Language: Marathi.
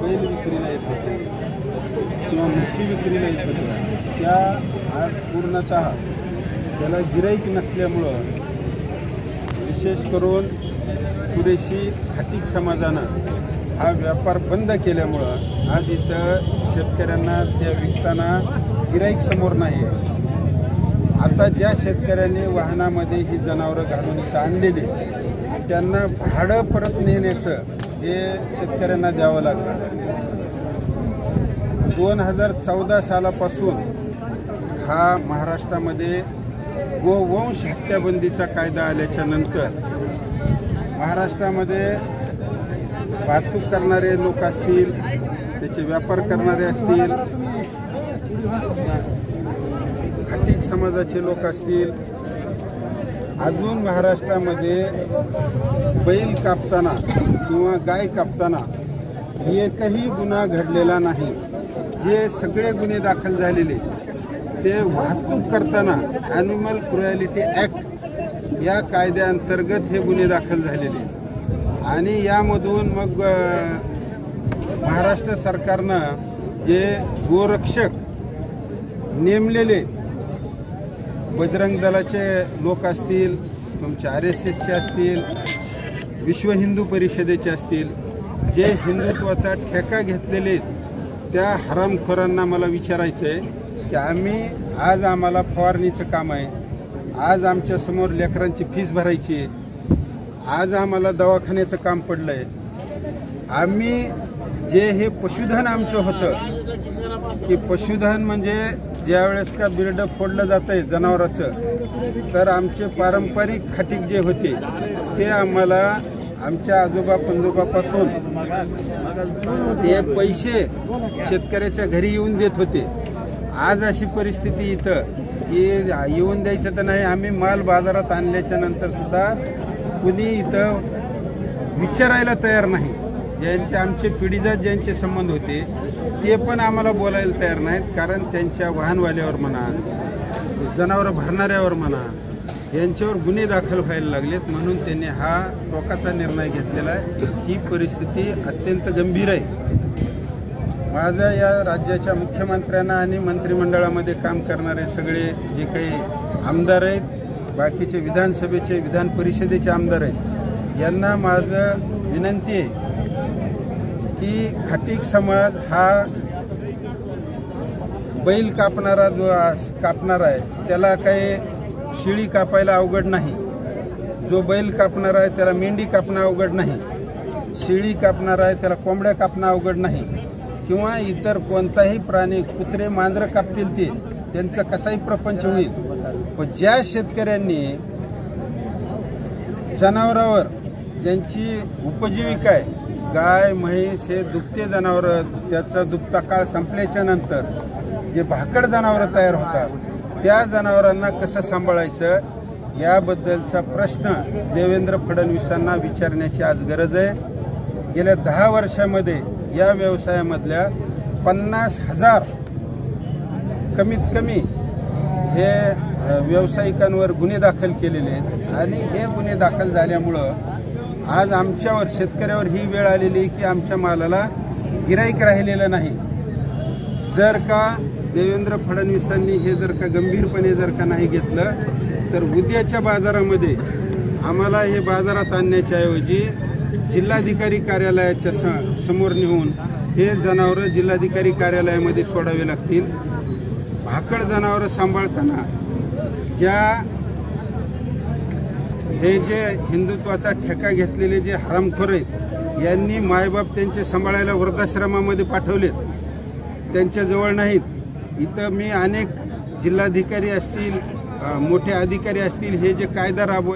बैल विक्रीला येत होते किंवा म्हशी विक्रीला येत होते त्या आज पूर्णतः त्याला गिराईक नसल्यामुळं विशेष करून पुरेशी खाटीक समाजानं हा व्यापार बंद केल्यामुळं आज इथं शेतकऱ्यांना त्या विकताना गिराईक समोर नाही आहे। आता ज्या शेतकऱ्यांनी वाहनामध्ये ही जनावरं घालून इथं आणलेली त्यांना भाडं परत नेण्याचं हे शेतकऱ्यांना द्यावं लागतं। 2014 सालापासून हा महाराष्ट्रामध्ये गोवंश हत्याबंदीचा कायदा आल्याच्या नंतर महाराष्ट्रामध्ये वाहतूक करणारे लोक असतील, त्याचे व्यापार करणारे असतील, खाटीक समाजाचे लोक असतील, अजून महाराष्ट्रामध्ये बैल कापताना किंवा गाय कापताना एकही गुन्हा घडलेला नाही। जे सगळे गुन्हे दाखल झालेले ते वाहतूक करताना ॲनिमल क्रुएलिटी ॲक्ट या कायद्याअंतर्गत हे गुन्हे दाखल झालेले आणि यामधून मग महाराष्ट्र सरकारनं जे गोरक्षक नेमलेले बजरंग दलाचे लोक असतील, तुमचे RSSचे असतील, विश्व हिंदू परिषदेचे असतील, जे हिंदुत्वाचा ठेका घेतलेले त्या हरामखोरांना मला विचारायचं आहे की आज आम्हाला फवारणीचं काम आहे, आज आमच्या समोर लेकरांची फीस भरायची आहे, आज आम्हाला दवाखान्याचं काम पडलं आहे, आम्ही जे हे पशुधन आमचं होतं की पशुधन म्हणजे ज्यावेळेस का बिरडं फोडलं जातं आहे जनावराचं तर आमचे पारंपरिक खाटीक जे होते ते आम्हाला आमच्या आजोबा पंजोबापासून ते पैसे शेतकऱ्याच्या घरी येऊन देत होते। आज अशी परिस्थिती इथं की येऊन द्यायचं तर नाही, आम्ही माल बाजारात आणल्याच्या नंतर सुद्धा कुणी इथं विचारायला तयार नाही। ज्यांचे आमचे पिढीजात ज्यांचे संबंध होते ते पण आम्हाला बोलायला तयार नाहीत, कारण त्यांच्या वाहनवाल्यावर म्हणा, जनावरं भरणाऱ्यावर म्हणा, यांच्यावर गुन्हे दाखल व्हायला लागलेत। म्हणून त्यांनी हा टोकाचा निर्णय घेतलेला आहे। ही परिस्थिती अत्यंत गंभीर आहे। माझं या राज्याच्या मुख्यमंत्र्यांना आणि मंत्रिमंडळामध्ये काम करणारे सगळे जे काही आमदार आहेत, बाकीचे विधानसभेचे विधान परिषदेचे आमदार आहेत, यांना माझं विनंती आहे की खाटीक समाज हा बैल कापणारा जो कापणार आहे त्याला काही शिळी कापायला अवघड नाही, जो बैल कापणार आहे त्याला मेंढी कापणं अवघड नाही, शिळी कापणार आहे त्याला कोंबड्या कापणं अवघड नाही, किंवा इतर कोणताही प्राणी कुत्रे मांजरं कापतील ते त्यांचा कसाही प्रपंच होईल। पण ज्या शेतकऱ्यांनी जनावरावर ज्यांची उपजीविका आहे, गाय म्हैस हे दुभते जनावरं, त्याचा दुभता काळ संपल्याच्या नंतर जे भाकड जनावरं तयार होतात त्या जनावरांना कसं सांभाळायचं याबद्दलचा प्रश्न देवेंद्र फडणवीसांना विचारण्याची आज गरज आहे। गेल्या 10 वर्षामध्ये या व्यवसायामधल्या 50,000 कमीत कमी हे व्यावसायिकांवर गुन्हे दाखल केलेले आहेत आणि हे गुन्हे दाखल झाल्यामुळं आज आमच्यावर शेतकऱ्यावर ही वेळ आलेली की आमच्या मालाला गिराईक राहिलेलं नाही। जर का देवेंद्र फडणवीसांनी हे जर का गंभीरपणे जर का नाही घेतलं तर उद्याच्या बाजारामध्ये आम्हाला हे बाजारात आणण्याच्या ऐवजी जिल्हाधिकारी कार्यालयाच्या समोर नेऊन हे जनावरं जिल्हाधिकारी कार्यालयामध्ये सोडावे लागतील। भाकड जनावरं सांभाळताना ज्या हे जे हिंदुत्वाचा ठेका घेतलेले जे हरामखोर आहेत यांनी मायबाप त्यांचे सांभाळायला वृद्धाश्रमामध्ये पाठवलेत, त्यांच्याजवळ नाहीत। इथं मी अनेक जिल्हाधिकारी असतील, मोठे अधिकारी असतील, हे जे कायदा राबवायचे